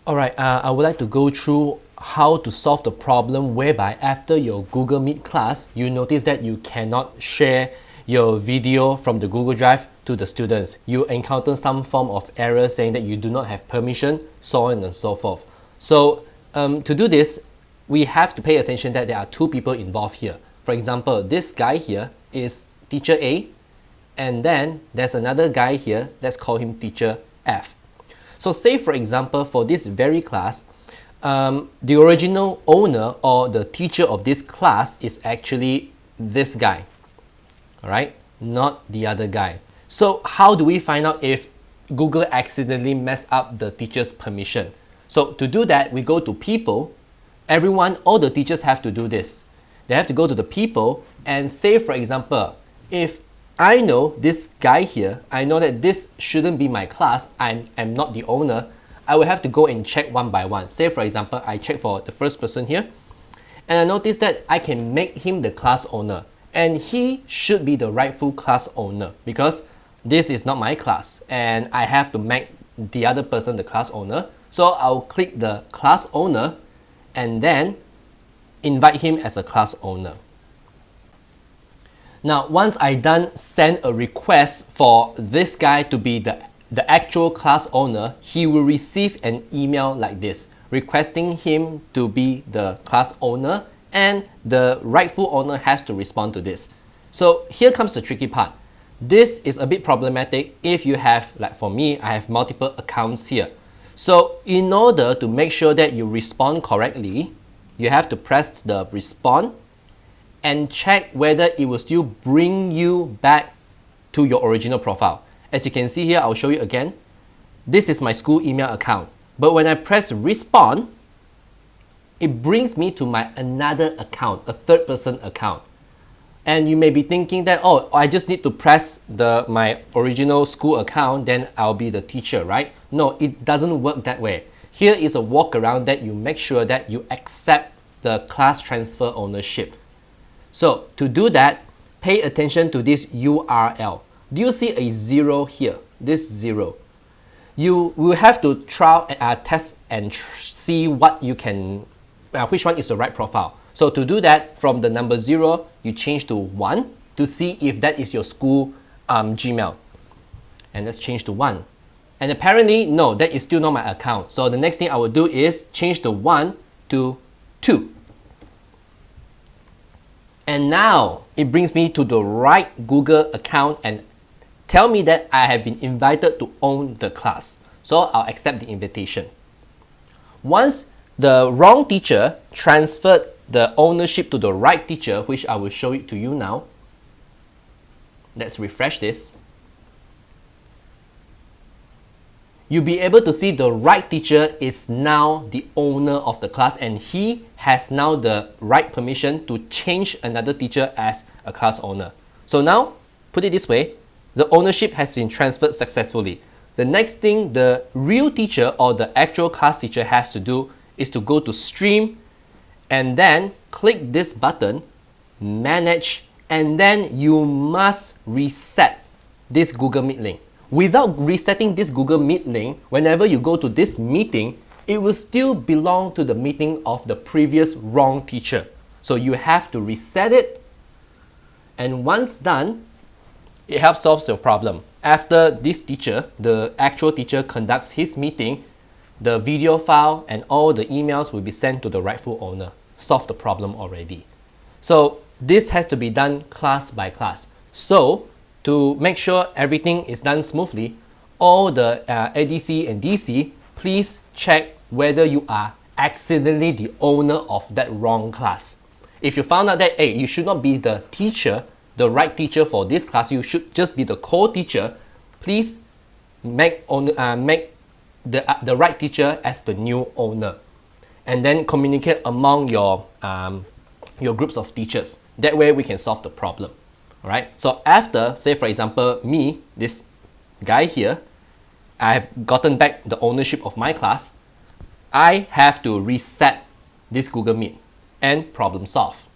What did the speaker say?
Alright, I would like to go through how to solve the problem whereby after your Google Meet class, you notice that you cannot share your video from the Google Drive to the students. You encounter some form of error saying that you do not have permission, so on and so forth. So to do this, we have to pay attention that there are two people involved here. For example, this guy here is teacher A, and then there's another guy here, let's call him teacher F. So say for example, for this very class, the original owner or the teacher of this class is actually this guy, all right, not the other guy. So how do we find out if Google accidentally messed up the teacher's permission? So to do that, we go to people. Everyone, all the teachers have to do this. They have to go to the people and say, for example, if I know this guy here, I know that this shouldn't be my class, I'm not the owner, I will have to go and check one by one. Say for example, I check for the first person here, and I notice that I can make him the class owner, and he should be the rightful class owner because this is not my class, and I have to make the other person the class owner. So I'll click the class owner and then invite him as a class owner. Now, once I done send a request for this guy to be the actual class owner, he will receive an email like this, requesting him to be the class owner, and the rightful owner has to respond to this. So here comes the tricky part. This is a bit problematic if you have, like for me, I have multiple accounts here. So in order to make sure that you respond correctly, you have to press the respond and check whether it will still bring you back to your original profile. As you can see here, I'll show you again. This is my school email account. But when I press respond, it brings me to my another account, a third person account. And you may be thinking that, oh, I just need to press my original school account, then I'll be the teacher, right? No, it doesn't work that way. Here is a workaround that you make sure that you accept the class transfer ownership. So to do that, pay attention to this URL. Do you see a 0 here? This 0. You will have to test and see what you can, which one is the right profile. So to do that, from the number 0, you change to 1 to see if that is your school Gmail. And let's change to 1. And apparently, no, that is still not my account. So the next thing I will do is change the 1 to 2. And now it brings me to the right Google account and tell me that I have been invited to own the class. So I'll accept the invitation. Once the wrong teacher transferred the ownership to the right teacher, which I will show it to you now. Let's refresh this. You'll be able to see the right teacher is now the owner of the class, and he has now the right permission to change another teacher as a class owner. So now, put it this way, the ownership has been transferred successfully. The next thing the real teacher or the actual class teacher has to do is to go to Stream and then click this button, Manage, and then you must reset this Google Meet link. Without resetting this Google Meet link, whenever you go to this meeting, it will still belong to the meeting of the previous wrong teacher. So you have to reset it, and once done, it helps solve your problem. After this teacher, the actual teacher conducts his meeting, the video file and all the emails will be sent to the rightful owner. Solve the problem already. So this has to be done class by class. So to make sure everything is done smoothly, all the ADC and DC, please check whether you are accidentally the owner of that wrong class. If you found out that, hey, you should not be the teacher, the right teacher for this class, you should just be the co-teacher, please make the right teacher as the new owner. And then communicate among your groups of teachers. That way we can solve the problem. All right. So after, say for example, me, this guy here, I have gotten back the ownership of my class. I have to reset this Google Meet and problem solve.